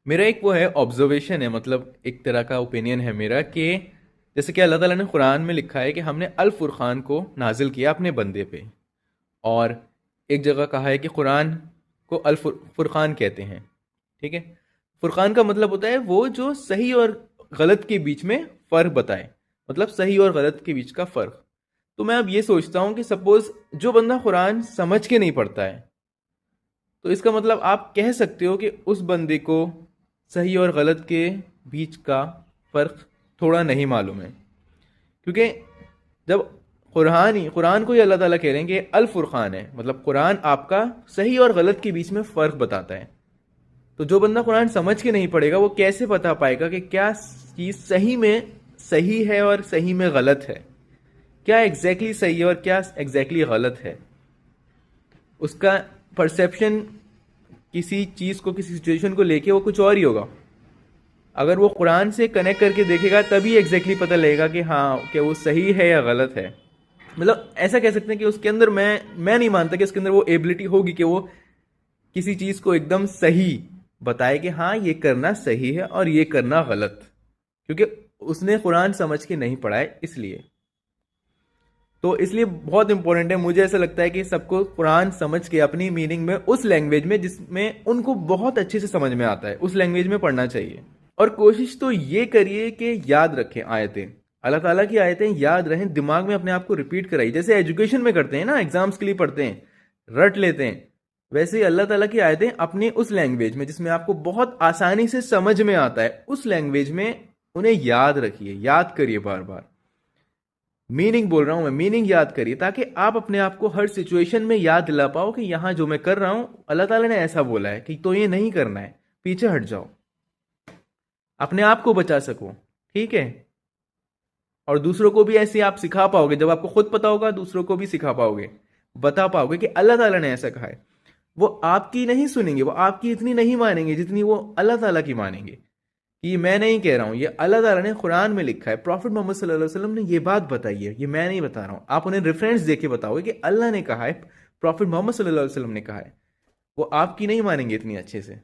मेरा एक वो है ऑब्जर्वेशन है, मतलब एक तरह का ओपिनियन है मेरा कि जैसे कि अल्लाह ताला ने कुरान में लिखा है कि हमने अल फुरक़ान को नाजिल किया अपने बंदे पे। और एक जगह कहा है कि कुरान को अल फुरक़ान कहते हैं। ठीक है। फुरक़ान का मतलब होता है वो जो सही और गलत के बीच में फ़र्क बताए, मतलब सही और गलत के बीच का फ़र्क। तो मैं अब ये सोचता हूँ कि सपोज़ जो बंदा कुरान समझ के नहीं पढ़ता है, तो इसका मतलब आप कह सकते हो कि उस बंदे को सही और गलत के बीच का फ़र्क थोड़ा नहीं मालूम है। क्योंकि जब कुरान को ही अल्लाह ताला कह रहे हैं कि अल फुरक़ान है, मतलब कुरान आपका सही और गलत के बीच में फ़र्क बताता है। तो जो बंदा कुरान समझ के नहीं पढ़ेगा वो कैसे बता पाएगा कि क्या चीज़ सही में सही है और सही में गलत है, क्या एग्जैक्टली सही है और क्या एग्जैक्टली गलत है। उसका परसेप्शन किसी चीज़ को, किसी सिचुएशन को लेके वो कुछ और ही होगा। अगर वो कुरान से कनेक्ट करके देखेगा तभी एग्जैक्टली पता लगेगा कि हाँ, क्या वो सही है या गलत है। मतलब ऐसा कह सकते हैं कि उसके अंदर मैं नहीं मानता कि उसके अंदर वो एबिलिटी होगी कि वो किसी चीज़ को एकदम सही बताए कि हाँ ये करना सही है और ये करना गलत, क्योंकि उसने कुरान समझ के नहीं पढ़ा है इसलिए। तो इसलिए बहुत इंपॉर्टेंट है, मुझे ऐसा लगता है कि सबको कुरान समझ के अपनी मीनिंग में उस लैंग्वेज में जिसमें उनको बहुत अच्छे से समझ में आता है उस लैंग्वेज में पढ़ना चाहिए। और कोशिश तो ये करिए कि याद रखें आयतें, अल्लाह ताला की आयतें याद रहें, दिमाग में अपने आप को रिपीट कराइए। जैसे एजुकेशन में करते हैं ना, एग्जाम्स के लिए पढ़ते हैं, रट लेते हैं, वैसे ही अल्लाह ताला की आयतें अपनी उस लैंग्वेज में जिसमें आपको बहुत आसानी से समझ में आता है उस लैंग्वेज में उन्हें याद रखिए, याद करिए बार बार। मीनिंग बोल रहा हूं मैं, मीनिंग याद करिए ताकि आप अपने आप को हर सिचुएशन में याद दिला पाओ कि यहां जो मैं कर रहा हूं अल्लाह ताला ने ऐसा बोला है कि तो ये नहीं करना है, पीछे हट जाओ, अपने आप को बचा सको। ठीक है। और दूसरों को भी ऐसे आप सिखा पाओगे, जब आपको खुद पता होगा दूसरों को भी सिखा पाओगे, बता पाओगे कि अल्लाह ताला ने ऐसा कहा है। वो आपकी नहीं सुनेंगे, वो आपकी इतनी नहीं मानेंगे जितनी वो अल्लाह ताला की मानेंगे। कि ये मैं नहीं कह रहा हूं, ये अल्लाह ताला ने कुरान में लिखा है, प्रॉफिट मोहम्मद सल्लल्लाहु अलैहि वसल्लम ने ये बात बताई है, ये मैं नहीं बता रहा हूं। आप उन्हें रेफरेंस देके बताओगे कि अल्लाह ने कहा है, प्रॉफिट मोहम्मद सल्लल्लाहु अलैहि वसल्लम ने कहा है, वो आपकी नहीं मानेंगे इतनी अच्छे से।